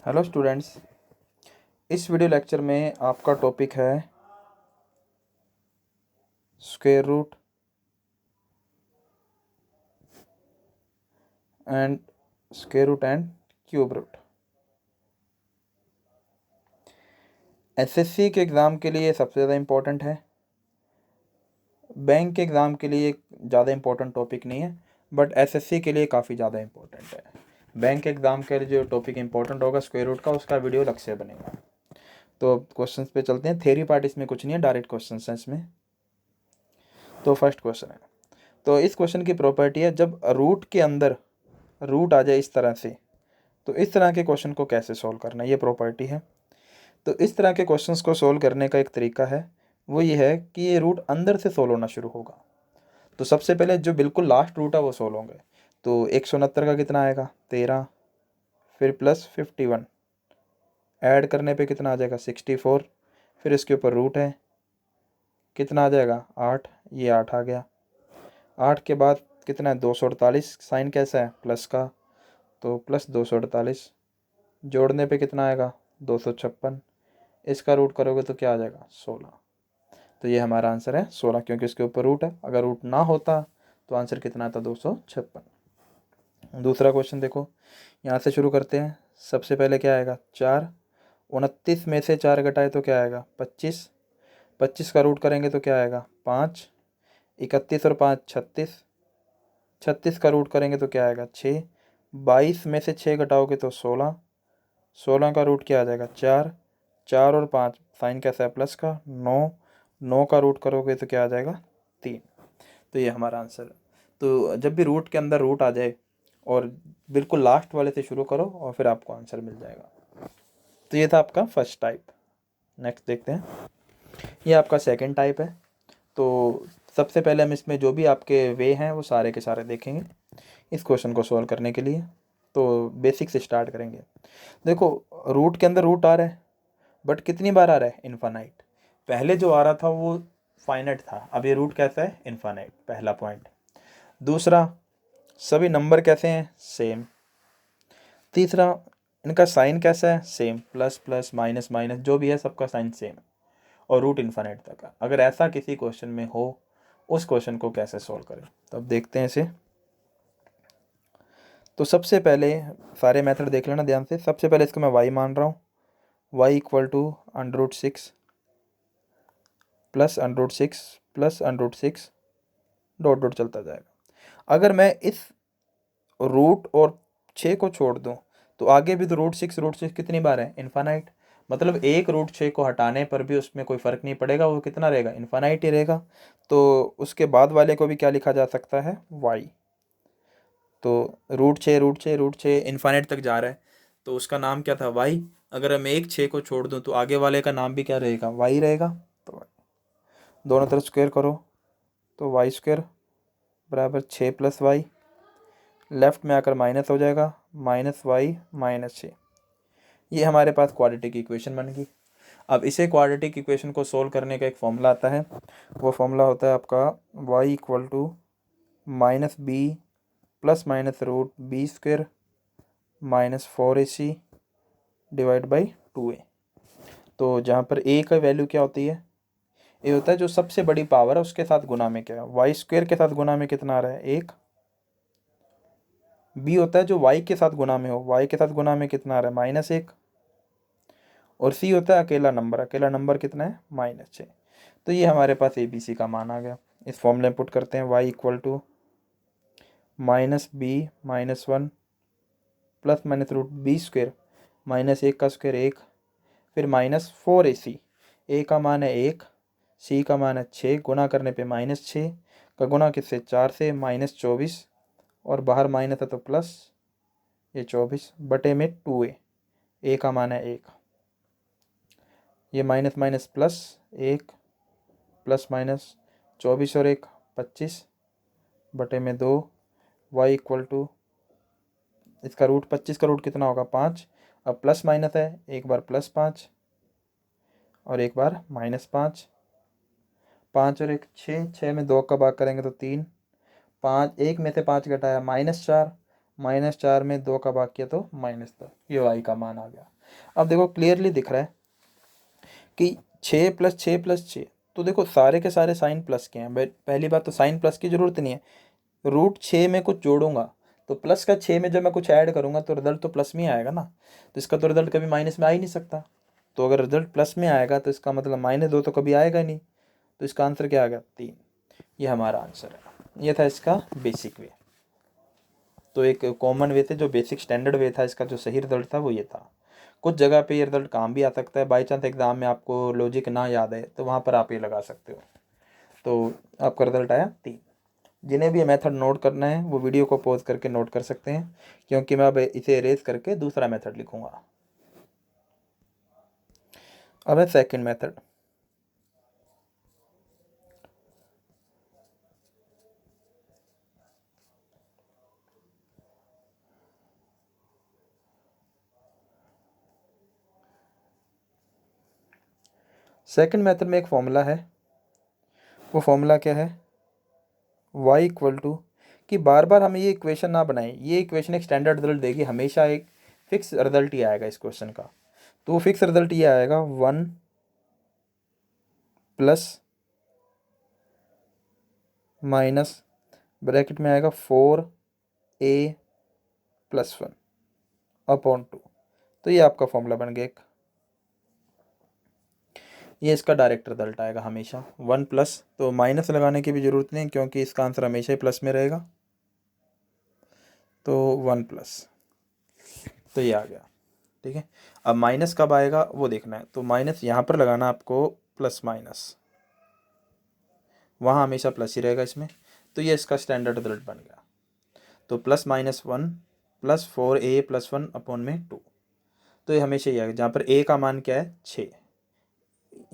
Hello students. इस video lecture में आपका टॉपिक है square root and cube root. SSC के एग्ज़ाम के लिए सबसे ज़्यादा इम्पोर्टेंट है। बैंक के एग्ज़ाम के लिए ज़्यादा इम्पोर्टेंट टॉपिक नहीं है, बट एसएससी के लिए काफ़ी ज़्यादा इम्पोर्टेंट है। बैंक के एग्ज़ाम के लिए जो टॉपिक इम्पोर्टेंट होगा स्क्वायर रूट का, उसका वीडियो अलग से बनेगा। तो क्वेश्चंस पे चलते हैं। थ्योरी पार्ट इसमें कुछ नहीं है, डायरेक्ट क्वेश्चंस हैं इसमें। तो फर्स्ट क्वेश्चन है, तो इस क्वेश्चन की प्रॉपर्टी है जब रूट के अंदर रूट आ जाए इस तरह से, तो इस तरह के क्वेश्चन को कैसे सॉल्व करना है, ये प्रॉपर्टी है। तो इस तरह के क्वेश्चंस को सॉल्व करने का एक तरीका है, वो ये है कि ये रूट अंदर से सॉल्व होना शुरू होगा। तो सबसे पहले जो बिल्कुल लास्ट रूट है वो सॉल्व होंगे। तो 169 का कितना आएगा 13, फिर प्लस 51, ऐड करने पे कितना आ जाएगा 64, फिर इसके ऊपर रूट है, कितना आ जाएगा 8, ये 8 आ गया। 8 के बाद कितना है 248, साइन कैसा है प्लस का, तो प्लस 248, जोड़ने पे कितना आएगा 256, इसका रूट करोगे तो क्या आ जाएगा 16। तो ये हमारा आंसर है 16, क्योंकि इसके ऊपर रूट है। अगर रूट ना होता तो आंसर कितना आता 256। दूसरा क्वेश्चन देखो, यहाँ से शुरू करते हैं। सबसे पहले क्या आएगा 4, 29 में से 4 घटाए तो क्या आएगा 25, 25 का रूट करेंगे तो क्या आएगा 5, 31 और 5 36, 36 का रूट करेंगे तो क्या आएगा 6, 22 में से 6 घटाओगे तो 16, 16 का रूट क्या आ जाएगा 4, 4 और 5 साइन कैसा है प्लस का 9, 9 का रूट करोगे तो क्या आ जाएगा 3। तो ये हमारा आंसर है। तो जब भी रूट के अंदर रूट आ जाए और बिल्कुल लास्ट वाले से शुरू करो और फिर आपको आंसर मिल जाएगा। तो ये था आपका फर्स्ट टाइप। नेक्स्ट देखते हैं, ये आपका सेकंड टाइप है। तो सबसे पहले हम इसमें जो भी आपके वे हैं वो सारे के सारे देखेंगे इस क्वेश्चन को सॉल्व करने के लिए। तो बेसिक से स्टार्ट करेंगे। देखो, रूट के अंदर रूट आ रहा है, बट कितनी बार आ रहा है इनफाइनाइट। पहले जो आ रहा था वो फाइनाइट था, अब ये रूट कैसा है इनफाइनाइट, पहला पॉइंट। दूसरा, सभी नंबर कैसे हैं सेम। तीसरा, इनका साइन कैसा है same, plus plus minus minus जो भी है सबका साइन सेम है, और रूट इनफाइनाइट तक है। अगर ऐसा किसी क्वेश्चन में हो, उस क्वेश्चन को कैसे सॉल्व करें, तो अब देखते हैं इसे। तो सबसे पहले सारे मेथड देख लेना ध्यान से। सबसे पहले इसको मैं y मान रहा हूँ, y equal to √6 plus √6 plus √6 dot dot चलता जाएगा। अगर मैं इस रूट और 6 को छोड़ दूं तो आगे भी तो √6 कितनी बार है इनफाइनाइट। मतलब एक √6 को हटाने पर भी उसमें कोई फ़र्क नहीं पड़ेगा, वो कितना रहेगा इनफाइनाइट ही रहेगा। तो उसके बाद वाले को भी क्या लिखा जा सकता है y। तो √6 इनफाइनाइट तक जा रहा है, तो उसका नाम क्या था y। अगर मैं एक 6 को छोड़ दूं तो आगे वाले का नाम भी क्या रहेगा y रहेगा। तो दोनों तरफ स्क्वायर करो तो y² बराबर 6 + y, लेफ्ट में आकर माइनस हो जाएगा, -y -6। ये हमारे पास क्वाड्रेटिक इक्वेशन बन गई। अब इसे क्वाड्रेटिक इक्वेशन को सोल्व करने का एक फॉर्मूला आता है। वो फॉर्मूला होता है आपका y equal to -b plus minus √b² -4ac divide by 2a। तो जहाँ पर a का वैल्यू क्या होती है, ये होता है जो सबसे बड़ी पावर है उसके साथ गुना में क्या है, y² के साथ गुना में कितना आ रहा है 1। b होता है जो y के साथ गुना में हो, y के साथ गुना में कितना आ रहा है -1। और c होता है अकेला नंबर, अकेला नंबर कितना है -6। तो ये हमारे पास ABC का मान आ गया। इस फॉर्मूले में पुट करते हैं y equal to -b -1 plus minus √b² -1 का स्क्वायर 1, फिर -4ac। a का मान है 1, c का मान है 6, गुना करने पे -6 का गुना किससे 4 से -24, और बाहर माइनस है तो प्लस, ये 24 बटे में 2a, a का मान है 1, ये minus minus plus 1 plus minus 24 और 1 25 बटे में 2, y इक्वल टू इसका रूट 25 का रूट कितना होगा 5। अब प्लस माइनस है, एक बार +5 और एक बार -5, 5 और 1 6, 6 में 2 का भाग करेंगे तो 3, 5 1 में से 5 घटाया -4, -4 में 2 का भाग किया तो -2, ये y का मान आ गया। अब देखो क्लियरली दिख रहा है कि 6 + 6 + 6, तो देखो सारे के सारे साइन प्लस के हैं। पहली बात तो साइन प्लस की ज़रूरत नहीं है, √6 में कुछ जोड़ूंगा तो प्लस का 6 में जब मैं कुछ ऐड करूंगा तो रिजल्ट तो प्लस में ही आएगा ना, तो इसका तो रिजल्ट कभी माइनस में आ ही नहीं सकता। तो अगर रिजल्ट प्लस में आएगा तो इसका मतलब -2 तो कभी आएगा ही नहीं, तो इसका आंसर क्या आ गया 3। ये हमारा आंसर है। ये था इसका बेसिक वे। तो एक कॉमन वे थे, जो बेसिक स्टैंडर्ड वे था इसका, जो सही रिजल्ट था वो ये था। कुछ जगह पे ये रिजल्ट काम भी आ सकता है, बाई चांस एग्जाम में आपको लॉजिक ना याद है तो वहाँ पर आप ये लगा सकते हो। तो आपका रिजल्ट आया 3। जिन्हें भी ये मेथड नोट करना है वो वीडियो को पॉज करके नोट कर सकते हैं, क्योंकि मैं अब इसे इरेज करके दूसरा मेथड लिखूंगा। अब है सेकंड मेथड। सेकंड मेथड में एक फॉर्मूला है, वो फॉर्मूला क्या है, y इक्वल टू, कि बार बार हमें ये इक्वेशन ना बनाएं, ये इक्वेशन एक स्टैंडर्ड रिजल्ट देगी, हमेशा एक फिक्स रिजल्ट ही आएगा इस क्वेश्चन का। तो वो फिक्स रिजल्ट ये आएगा 1 प्लस माइनस ब्रैकेट में आएगा 4a + 1 अपॉन 2। तो ये आपका फॉर्मूला बन गया एक। ये इसका डायरेक्ट रिजल्ट आएगा हमेशा 1 प्लस, तो माइनस लगाने की भी ज़रूरत नहीं क्योंकि इसका आंसर हमेशा ही प्लस में रहेगा। तो 1 प्लस, तो ये आ गया। ठीक है, अब माइनस कब आएगा वो देखना है, तो माइनस यहाँ पर लगाना आपको, प्लस माइनस वहाँ हमेशा प्लस ही रहेगा इसमें। तो ये इसका स्टैंडर्ड रिजल्ट बन गया। तो +-1 + 4a + 1 अपॉन में 2, तो ये हमेशा ही आएगा। जहाँ पर a का मान क्या है 6,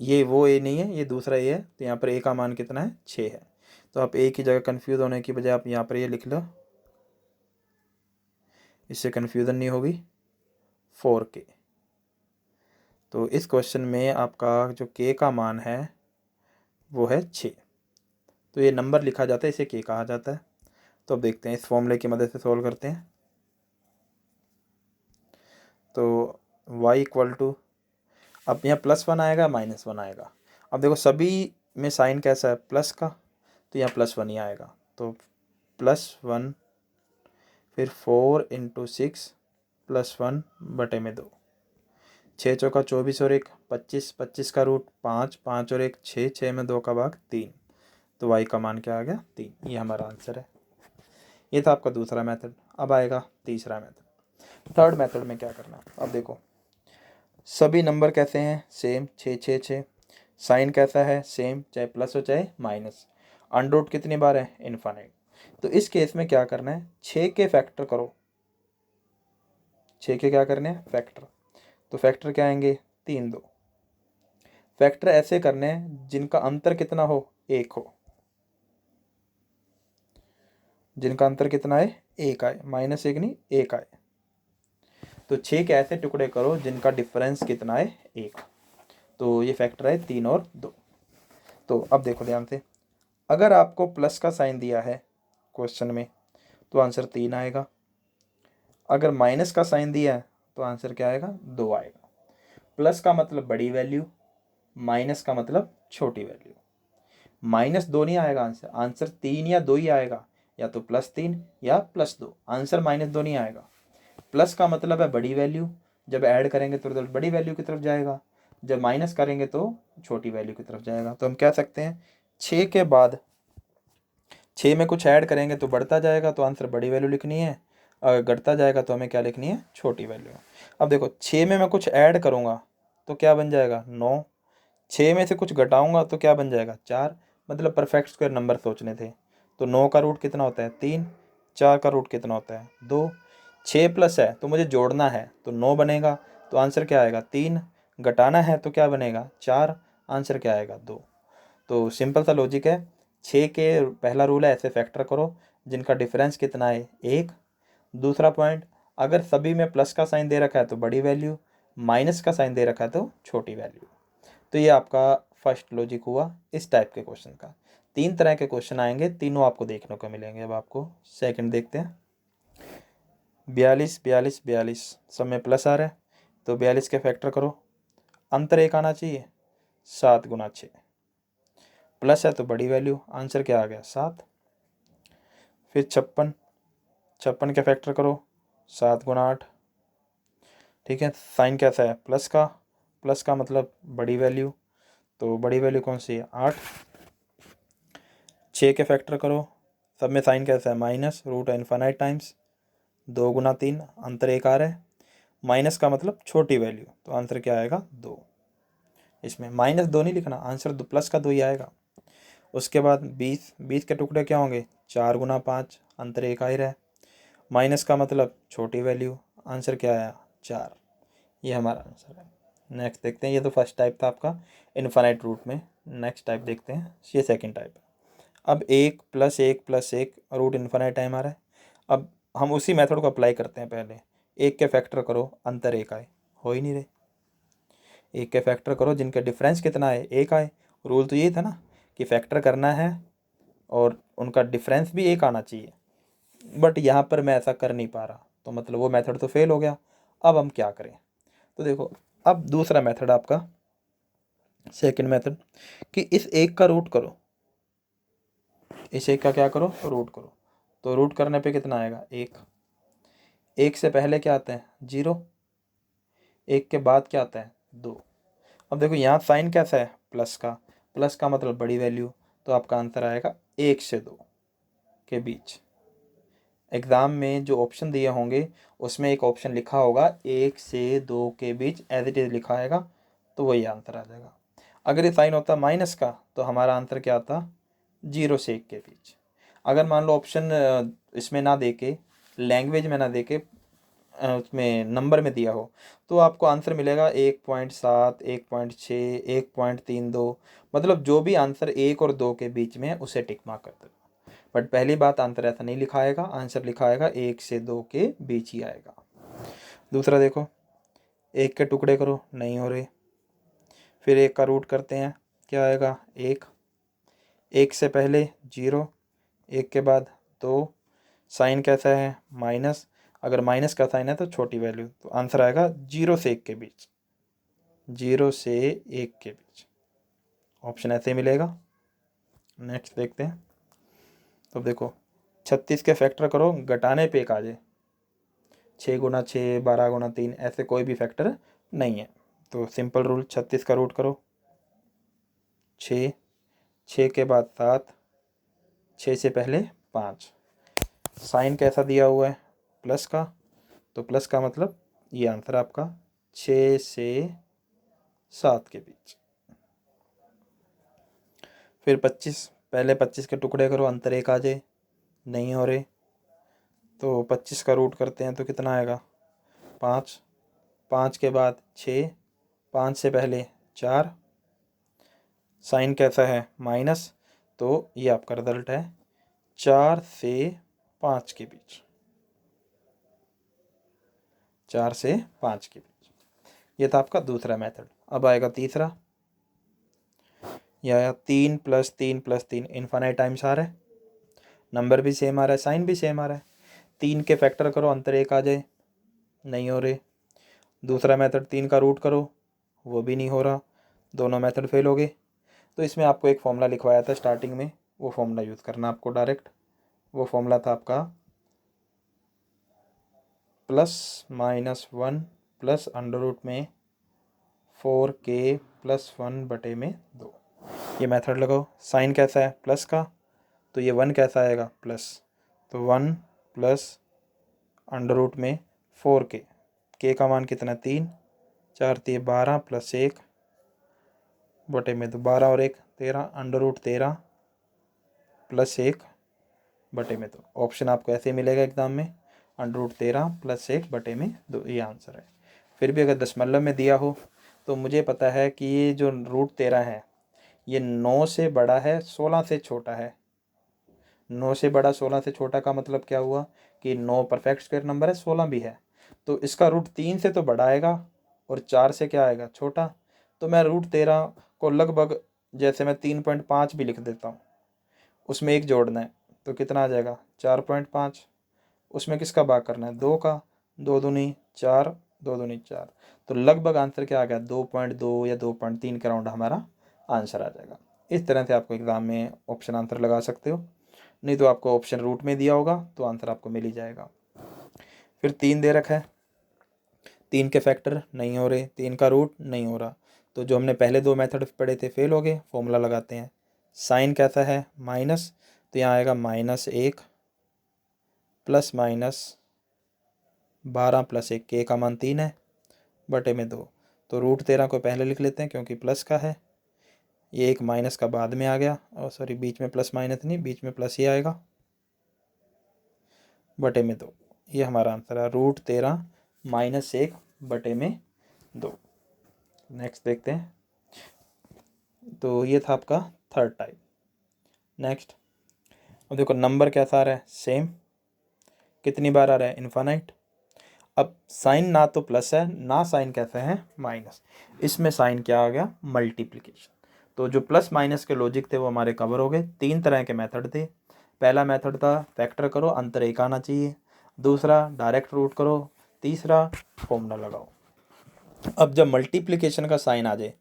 ये वो a नहीं है, ये दूसरा a है, तो यहाँ पर a का मान कितना है 6 है। तो आप a की जगह कंफ्यूज होने की बजाय आप यहाँ पर ये लिख लो, इससे कन्फ्यूज़न नहीं होगी, 4k। तो इस क्वेश्चन में आपका जो k का मान है वो है 6, तो ये नंबर लिखा जाता है, इसे k कहा जाता है। तो अब देखते हैं, इस फॉर्मूले की मदद से सॉल्व करते हैं। तो y इक्वल टू, अब यहाँ +1 आएगा -1 आएगा। अब देखो सभी में साइन कैसा है प्लस का, तो यहाँ +1 ही आएगा। तो +1 फिर 4 × 6 +1 बटे में 2, 6 चौका 24 और 1 25, 25 का रूट 5, 5 और 1 6, 6 में 2 का भाग 3। तो y का मान क्या आ गया 3, ये हमारा आंसर है। ये था आपका दूसरा मेथड। अब आएगा तीसरा मेथड। थर्ड मेथड में क्या करना है, अब देखो सभी नंबर कैसे हैं सेम, 6 6 6, साइन कैसा है सेम, चाहे प्लस हो चाहे माइनस, अंडर कितनी बार है इनफाइनाइट। तो इस केस में क्या करना है, 6 के फैक्टर करो, 6 के क्या करने हैं फैक्टर। तो फैक्टर क्या आएंगे 3 2। फैक्टर ऐसे करने हैं जिनका अंतर कितना हो 1 हो, जिनका अंतर कितना है 1 आए, -1 नहीं 1 आए। तो 6 के ऐसे टुकड़े करो जिनका डिफरेंस कितना है 1। तो ये फैक्टर है 3 और 2। तो अब देखो ध्यान से, अगर आपको प्लस का साइन दिया है क्वेश्चन में तो आंसर 3 आएगा, अगर माइनस का साइन दिया है तो आंसर क्या आएगा 2 आएगा। प्लस का मतलब बड़ी वैल्यू, माइनस का मतलब छोटी वैल्यू। -2 नहीं आएगा आंसर, आंसर 3 या 2 ही आएगा, या तो +3 या +2, आंसर -2 नहीं आएगा। प्लस का मतलब है बड़ी वैल्यू, जब ऐड करेंगे तो रिजल्ट बड़ी वैल्यू की तरफ जाएगा, जब माइनस करेंगे तो छोटी वैल्यू की तरफ जाएगा। तो हम कह सकते हैं 6 के बाद 6 में कुछ ऐड करेंगे तो बढ़ता जाएगा, तो आंसर बड़ी वैल्यू लिखनी है, अगर घटता जाएगा तो हमें क्या लिखनी है छोटी वैल्यू। अब देखो 6 में मैं कुछ ऐड करूँगा तो क्या बन जाएगा 9, 6 में से कुछ घटाऊंगा तो क्या बन जाएगा 4, मतलब परफेक्ट स्क्वायर नंबर सोचने थे। तो 9 का रूट कितना होता है 3, 4 का रूट कितना होता है 2, 6 प्लस है तो मुझे जोड़ना है तो 9 बनेगा, तो आंसर क्या आएगा 3, घटाना है तो क्या बनेगा 4, आंसर क्या आएगा 2। तो सिंपल सा लॉजिक है, 6 के पहला रूल है ऐसे फैक्टर करो जिनका डिफरेंस कितना है 1। दूसरा पॉइंट, अगर सभी में प्लस का साइन दे रखा है तो बड़ी वैल्यू, माइनस का साइन दे रखा है तो छोटी वैल्यू। तो ये आपका फर्स्ट लॉजिक हुआ इस टाइप के क्वेश्चन का। 3 तरह के क्वेश्चन आएंगे, तीनों आपको देखने को मिलेंगे। अब आपको सेकंड देखते हैं। 42 42 42 सब में प्लस आ रहा है, तो 42 के फैक्टर करो, अंतर एक आना चाहिए, 7 गुना 6, प्लस है तो बड़ी वैल्यू, आंसर क्या आ गया 7। फिर 56, 56 के फैक्टर करो, 7 गुना 8, ठीक है। साइन कैसा है, प्लस का मतलब बड़ी वैल्यू, तो बड़ी वैल्यू कौन सी है 8। 6 के फैक्टर करो, सब में साइन कैसा है माइनस, रूट इन्फाइनाइट टाइम्स 2 गुना 3, अंतर एक आ रहा है, माइनस का मतलब छोटी वैल्यू, तो आंसर क्या आएगा 2। इसमें -2 नहीं लिखना, आंसर प्लस का 2 ही आएगा। उसके बाद 20 के टुकड़े क्या होंगे, 4 गुना 5, अंतर एक आ ही रहा है, माइनस का मतलब छोटी वैल्यू, आंसर क्या आया 4। ये हमारा आंसर है। नेक्स्ट देखते हैं, ये तो फर्स्ट टाइप था आपका इनफाइनाइट रूट में। नेक्स्ट टाइप देखते हैं, ये सेकंड टाइप है। अब 1 + 1 + 1 रूट इन्फाइनाइट टाइम आ रहा है। अब हम उसी मेथड को अप्लाई करते हैं। पहले 1 के फैक्टर करो, अंतर एक आए, हो ही नहीं रहे। 1 के फैक्टर करो जिनका डिफरेंस कितना है, एक आए। रूल तो यही था ना कि फैक्टर करना है और उनका डिफरेंस भी एक आना चाहिए, बट यहाँ पर मैं ऐसा कर नहीं पा रहा, तो मतलब वो मेथड तो फेल हो गया। अब हम क्या करें, तो देखो अब दूसरा मेथड आपका सेकंड मेथड, कि इस एक का रूट करो, इस एक का क्या करो, रूट करो। तो रूट करने पे कितना आएगा, एक। एक से पहले क्या आता है 0, एक के बाद क्या आता है 2। अब देखो यहाँ साइन कैसा है, प्लस का मतलब बड़ी वैल्यू, तो आपका आंसर आएगा 1 से 2 के बीच। एग्ज़ाम में जो ऑप्शन दिए होंगे उसमें एक ऑप्शन लिखा होगा 1 से 2 के बीच, एज इट इज़ लिखा आएगा, तो वही आंसर आ जाएगा। अगर ये साइन होता माइनस का तो हमारा आंसर क्या आता, 0 से 1 के बीच। अगर मान लो ऑप्शन इसमें ना दे के, लैंग्वेज में ना दे के, उसमें नंबर में दिया हो, तो आपको आंसर मिलेगा 1.7, 1.6, 1.32, मतलब जो भी आंसर 1 और 2 के बीच में है उसे टिक मार्क कर देगा। बट पहली बात, आंसर ऐसा नहीं लिखा आएगा, आंसर लिखा आएगा 1 से 2 के बीच ही आएगा। दूसरा देखो, 1 के टुकड़े करो, नहीं हो रहे। फिर 1 का रूट करते हैं, क्या आएगा 1, 1 से पहले 0, 1 के बाद 2, साइन कैसा है माइनस, अगर माइनस का साइन है तो छोटी वैल्यू, तो आंसर आएगा 0 से 1 के बीच, 0 से 1 के बीच, ऑप्शन ऐसे मिलेगा। नेक्स्ट देखते हैं, तो देखो 36 के फैक्टर करो, घटाने पे एक आ जाए, 6 गुना 6, 12 गुना 3, ऐसे कोई भी फैक्टर नहीं है, तो सिंपल रूल 36 का रूट करो, 6, 6 के बाद 7, 6 से पहले 5, साइन कैसा दिया हुआ है प्लस का, तो प्लस का मतलब ये आंसर आपका 6 से 7 के बीच। फिर 25, पहले 25 के टुकड़े करो, अंतर एक आ जाए, नहीं हो रहे, तो 25 का रूट करते हैं तो कितना आएगा 5, 5 के बाद 6, 5 से पहले 4, साइन कैसा है माइनस, तो ये आपका रिजल्ट है 4 से 5 के बीच, 4 से 5 के बीच। ये था आपका दूसरा मेथड। अब आएगा तीसरा, यह आया 3 + 3 + 3, इन्फाइनाइट टाइम्स आ रहा है, नंबर भी सेम आ रहा है, साइन भी सेम आ रहा है। 3 के फैक्टर करो, अंतर एक आ जाए, नहीं हो रहे। दूसरा मेथड 3 का रूट करो, वो भी नहीं हो रहा, दोनों मेथड फेल हो गए। तो इसमें आपको एक फॉर्मूला लिखवाया था स्टार्टिंग में, वो फॉर्मूला यूज़ करना आपको डायरेक्ट। वो फॉर्मूला था आपका +-1 + √4k+1/2। ये मेथड लगाओ, साइन कैसा है प्लस का, तो ये 1 कैसा आएगा प्लस, तो 1 + √4k, के का मान कितना 3, 4 × 12 + 1 बटे में, तो 12 और 1 13, √13 + 1 बटे में, तो ऑप्शन आपको ऐसे मिलेगा एग्जाम में, √13 + 1 बटे में 2, ये आंसर है। फिर भी अगर दशमलव में दिया हो, तो मुझे पता है कि ये जो √13 है ये 9 से बड़ा है, 16 से छोटा है। 9 से बड़ा 16 से छोटा का मतलब क्या हुआ कि 9 परफेक्ट स्क्वायर नंबर है, 16 भी है, तो इसका √3 से तो बड़ा आएगा और 4 से क्या आएगा छोटा। तो मैं √13 को लगभग, जैसे मैं 3.5 भी लिख देता हूँ, उसमें एक जोड़ना है, तो कितना आ जाएगा 4.5, उसमें किसका भाग करना है, 2 का, 2 दूनी 4, 2 दूनी 4, तो लगभग आंसर क्या आ गया, 2.2 या 2.3 के राउंड हमारा आंसर आ जाएगा। इस तरह से आपको एग्ज़ाम में ऑप्शन आंसर लगा सकते हो, नहीं तो आपको ऑप्शन रूट में दिया होगा तो आंसर आपको मिल ही जाएगा। फिर 3 दे रखा है, 3 के फैक्टर नहीं हो रहे, 3 का रूट नहीं हो रहा, तो जो हमने पहले 2 मेथड पढ़े थे फेल हो गए, फॉर्मूला लगाते हैं। साइन कैसा है, माइनस, तो यहाँ आएगा -1 प्लस माइनस 12 + 1, के का मान 3 है, बटे में 2, तो √13 को पहले लिख लेते हैं क्योंकि प्लस का है, ये एक माइनस का बाद में आ गया, और सॉरी बीच में प्लस माइनस नहीं, बीच में प्लस ही आएगा, बटे में 2, ये हमारा आंसर है √13 -1 बटे में 2। नेक्स्ट देखते हैं, तो ये था आपका थर्ड टाइप। नेक्स्ट, अब देखो नंबर कैसा आ रहा है, सेम, कितनी बार आ रहा है, इन्फानाइट। अब साइन ना तो प्लस है ना साइन कैसे है माइनस, इसमें साइन क्या आ गया, मल्टीप्लिकेशन। तो जो प्लस माइनस के लॉजिक थे वो हमारे कवर हो गए। 3 तरह के मेथड थे। पहला मेथड था फैक्टर करो, अंतर एक आना चाहिए, दूसरा डायरेक्ट रूट करो, तीसरा फॉर्मूला लगाओ। अब जब मल्टीप्लिकेशन का साइन आ जाए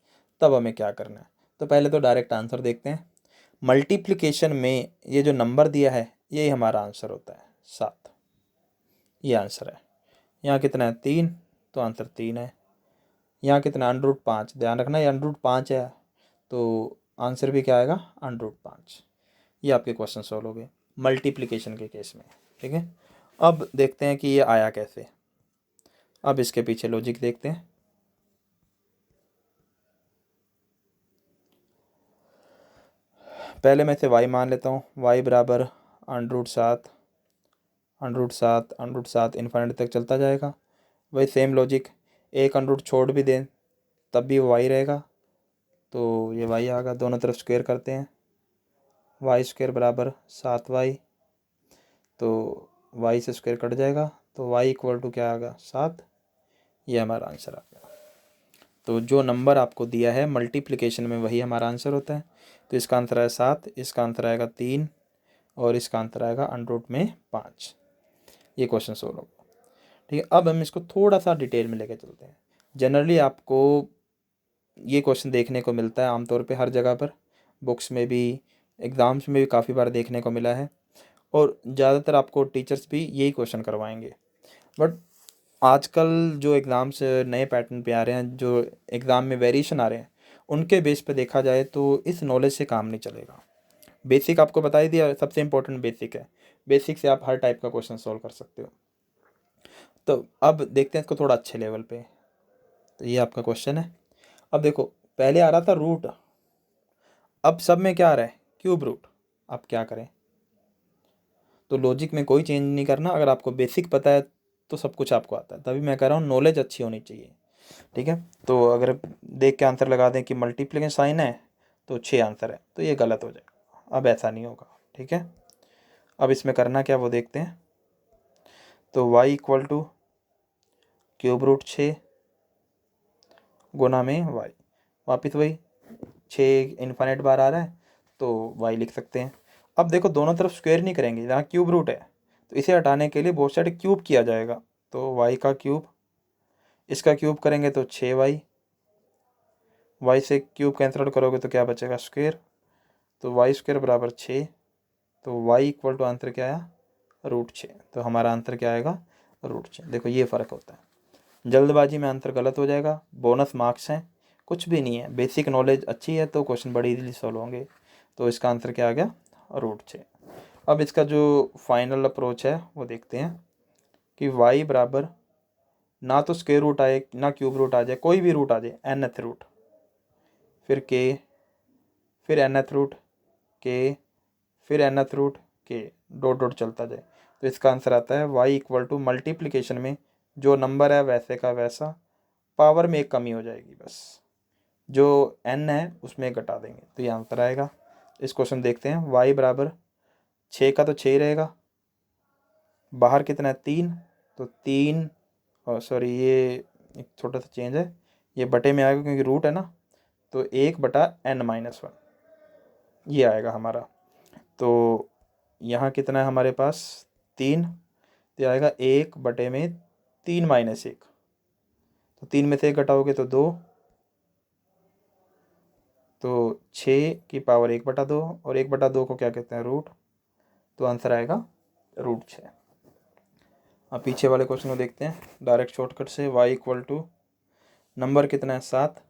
तब हमें क्या करना है, तो पहले तो डायरेक्ट आंसर देखते हैं। मल्टीप्लिकेशन में ये जो नंबर दिया है यही हमारा आंसर होता है 7, ये आंसर है। यहाँ कितना है, 3, तो आंसर 3 है। यहाँ कितना, √5, ध्यान रखना ये √5 है, तो आंसर भी क्या आएगा, √5। ये आपके क्वेश्चन सॉल्व हो गए मल्टीप्लिकेशन के केस में, ठीक है। अब देखते हैं कि ये आया कैसे, अब इसके पीछे लॉजिक देखते हैं। पहले मैं इसे y मान लेता हूँ, y बराबर √7, √7 इन्फाइनाइट तक चलता जाएगा। वही सेम लॉजिक, एक अंडरूट छोड़ भी दें तब भी वो y रहेगा, तो ये y आएगा, दोनों तरफ स्क्वायर करते हैं, y² बराबर 7y, तो y से स्क्वायर कट जाएगा, तो y = क्या आएगा, 7, ये हमारा आंसर आ गया। तो जो नंबर आपको दिया है मल्टीप्लिकेशन में वही हमारा आंसर होता है। तो इसका आंसर है 7, इसका आंसर आएगा 3, और इसका आंसर आएगा √5। ये क्वेश्चन सोल्व होगा, ठीक है। अब हम इसको थोड़ा सा डिटेल में लेकर चलते हैं। जनरली आपको ये क्वेश्चन देखने को मिलता है आमतौर पे हर जगह पर, बुक्स में भी, एग्ज़ाम्स में भी काफ़ी बार देखने को मिला है, और ज़्यादातर आपको टीचर्स भी यही क्वेश्चन करवाएंगे। बट आजकल जो एग्ज़ाम्स नए पैटर्न पे आ रहे हैं, जो एग्ज़ाम में वेरिएशन आ रहे हैं, उनके बेस पे देखा जाए तो इस नॉलेज से काम नहीं चलेगा। बेसिक आपको बता ही दिया, सबसे इम्पोर्टेंट बेसिक है, बेसिक से आप हर टाइप का क्वेश्चन सॉल्व कर सकते हो। तो अब देखते हैं इसको थोड़ा अच्छे लेवल पे। तो ये आपका क्वेश्चन है। अब देखो पहले आ रहा था रूट, अब सब में क्या आ रहा है, क्यूब रूट। अब क्या करें, तो लॉजिक में कोई चेंज नहीं करना, अगर आपको बेसिक पता है तो सब कुछ आपको आता है, तभी मैं कह रहा हूँ नॉलेज अच्छी होनी चाहिए, ठीक है। तो अगर देख के आंसर लगा दें कि मल्टीप्लिकेशन साइन है तो 6 आंसर है, तो ये गलत हो जाएगा, अब ऐसा नहीं होगा, ठीक है। अब इसमें करना क्या वो देखते हैं। तो y = √6 गुना में y, वापिस वही 6 इन्फाइनाइट बार आ रहा है तो y लिख सकते हैं। अब देखो दोनों तरफ स्क्वायर नहीं करेंगे, जहाँ क्यूब रूट है तो इसे हटाने के लिए बहुत सारे क्यूब किया जाएगा, तो y का क्यूब, इसका क्यूब करेंगे तो 6y, y से क्यूब कैंसिल आउट करोगे तो क्या बचेगा, स्क्वायर, तो y² बराबर 6, तो y = आंसर क्या आया, √6, तो हमारा आंसर क्या आएगा, √6। देखो ये फ़र्क होता है, जल्दबाजी में आंसर गलत हो जाएगा, बोनस मार्क्स हैं, कुछ भी नहीं है, बेसिक नॉलेज अच्छी है तो क्वेश्चन बड़ी इजीली सॉल्व होंगे। तो इसका आंसर क्या आ गया, √6। अब इसका जो फाइनल अप्रोच है वो देखते हैं कि y बराबर ना तो स्क्वायर रूट आए ना क्यूब रूट आ जाए, कोई भी रूट आ जाए, nth रूट, फिर k, फिर nth रूट k, फिर nth root k, dot dot चलता जाए, तो इसका आंसर आता है y = मल्टीप्लिकेशन में जो नंबर है वैसे का वैसा, पावर में एक कमी हो जाएगी बस, जो n है उसमें घटा देंगे, तो ये आंसर आएगा। इस क्वेश्चन देखते हैं, y बराबर 6 का तो 6 ही रहेगा, बाहर कितना है 3, तो 3, और सॉरी ये एक छोटा सा चेंज है, ये बटे में आएगा क्योंकि रूट है ना, तो 1/n-1 ये आएगा हमारा। तो यहाँ कितना है हमारे पास 3, तो ये आएगा 1/3 - 1। तो 3 में से 1 घटाओगे तो 2, तो 6 की पावर 1/2, और 1/2 को क्या कहते हैं, रूट। तो आंसर आएगा √6। अब पीछे वाले क्वेश्चन को देखते हैं डायरेक्ट शॉर्टकट से। y इक्वल टू नंबर कितना है 7,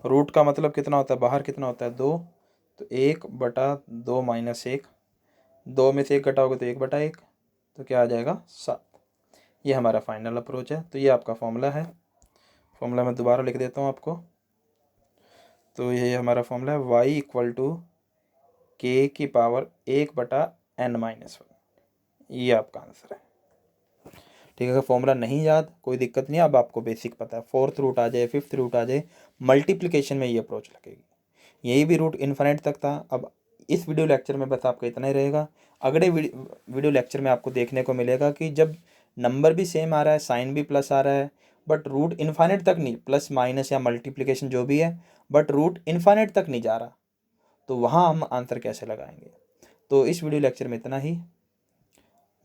रूट का मतलब कितना होता है, बाहर कितना होता है 2, तो 1/2 - 1, 2 में से 1 घटाओगे तो 1/1, तो क्या आ जाएगा 7। ये हमारा फाइनल अप्रोच है। तो ये आपका फॉर्मूला है। फॉर्मूला मैं दोबारा लिख देता हूँ आपको। तो ये हमारा फॉर्मूला है y इक्वल टू k⁻1/n-1। ये आपका आंसर है। ठीक है, अगर फॉर्मूला नहीं याद कोई दिक्कत नहीं, अब आपको बेसिक पता है, 4th रूट आ जाए 5th रूट आ जाए, मल्टीप्लिकेशन में ये अप्रोच लगेगी। यही भी रूट इन्फिनिट तक था। अब इस वीडियो लेक्चर में बस आपका इतना ही रहेगा। अगले वीडियो लेक्चर में आपको देखने को मिलेगा कि जब नंबर भी सेम आ रहा है, साइन भी प्लस आ रहा है, बट रूट इन्फिनिट तक नहीं, प्लस माइनस या मल्टीप्लिकेशन जो भी है, बट रूट इन्फिनिट तक नहीं जा रहा, तो वहाँ हम आंसर कैसे लगाएंगे। तो इस वीडियो लेक्चर में इतना ही।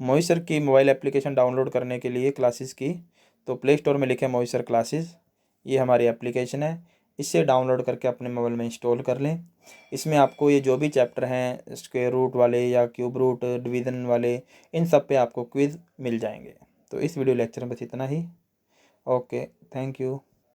मोहित सर की मोबाइल एप्लीकेशन डाउनलोड करने के लिए क्लासेस की, तो प्ले स्टोर में लिखें मोहित सर क्लासेस, ये हमारी एप्लीकेशन है। इससे डाउनलोड करके अपने मोबाइल में इंस्टॉल कर लें। इसमें आपको ये जो भी चैप्टर हैं, स्क्वायर रूट वाले या क्यूब रूट, डिवीज़न वाले, इन सब पे आपको क्विज़ मिल जाएंगे। तो इस वीडियो लेक्चर में बस इतना ही। Okay, thank you.